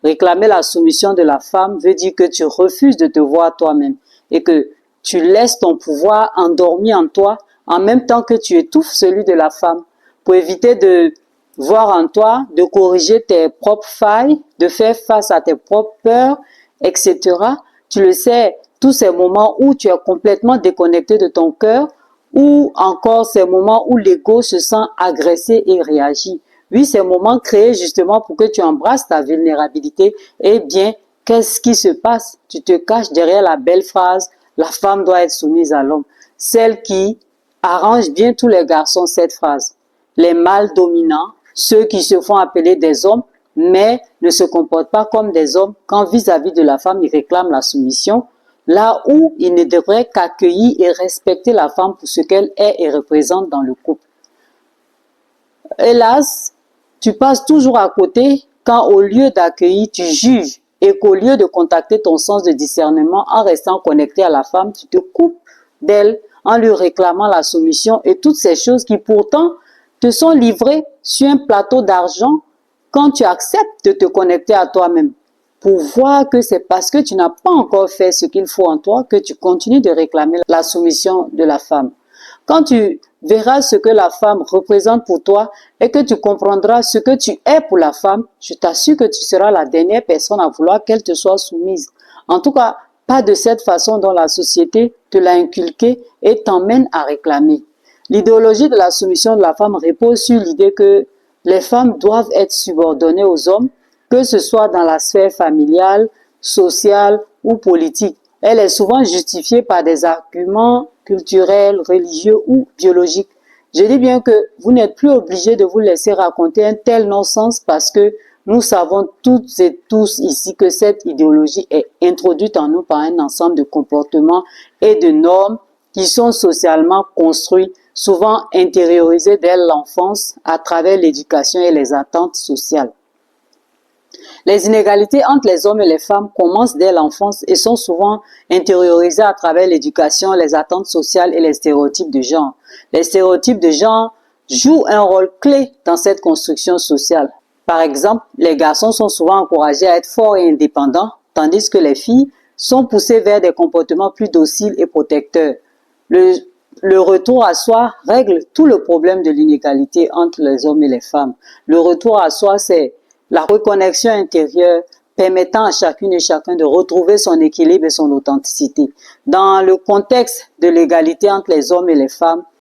Réclamer la soumission de la femme veut dire que tu refuses de te voir toi-même et que tu laisses ton pouvoir endormi en toi en même temps que tu étouffes celui de la femme pour éviter de voir en toi, de corriger tes propres failles, de faire face à tes propres peurs, etc. Tu le sais, tous ces moments où tu es complètement déconnecté de ton cœur ou encore ces moments où l'ego se sent agressé et réagit. Oui, ces moments créés justement pour que tu embrasses ta vulnérabilité. Eh bien, qu'est-ce qui se passe? Tu te caches derrière la belle phrase « La femme doit être soumise à l'homme ». Celle qui arrange bien tous les garçons, cette phrase. Les mâles dominants, ceux qui se font appeler des hommes, mais ne se comportent pas comme des hommes quand vis-à-vis de la femme, ils réclament la soumission, là où ils ne devraient qu'accueillir et respecter la femme pour ce qu'elle est et représente dans le couple. Hélas, tu passes toujours à côté quand au lieu d'accueillir, tu juges et qu'au lieu de contacter ton sens de discernement en restant connecté à la femme, tu te coupes d'elle en lui réclamant la soumission et toutes ces choses qui pourtant te sont livrées sur un plateau d'argent quand tu acceptes de te connecter à toi-même pour voir que c'est parce que tu n'as pas encore fait ce qu'il faut en toi que tu continues de réclamer la soumission de la femme. Quand tu verras ce que la femme représente pour toi et que tu comprendras ce que tu es pour la femme, je t'assure que tu seras la dernière personne à vouloir qu'elle te soit soumise. En tout cas, pas de cette façon dont la société te l'a inculqué et t'emmène à réclamer. L'idéologie de la soumission de la femme repose sur l'idée que les femmes doivent être subordonnées aux hommes, que ce soit dans la sphère familiale, sociale ou politique. Elle est souvent justifiée par des arguments culturels, religieux ou biologiques. Je dis bien que vous n'êtes plus obligé de vous laisser raconter un tel non-sens parce que nous savons toutes et tous ici que cette idéologie est introduite en nous par un ensemble de comportements et de normes qui sont socialement construits, souvent intériorisés dès l'enfance à travers l'éducation et les attentes sociales. Les inégalités entre les hommes et les femmes commencent dès l'enfance et sont souvent intériorisées à travers l'éducation, les attentes sociales et les stéréotypes de genre. Les stéréotypes de genre jouent un rôle clé dans cette construction sociale. Par exemple, les garçons sont souvent encouragés à être forts et indépendants, tandis que les filles sont poussées vers des comportements plus dociles et protecteurs. Le retour à soi règle tout le problème de l'inégalité entre les hommes et les femmes. Le retour à soi, c'est la reconnexion intérieure permettant à chacune et chacun de retrouver son équilibre et son authenticité. Dans le contexte de l'égalité entre les hommes et les femmes,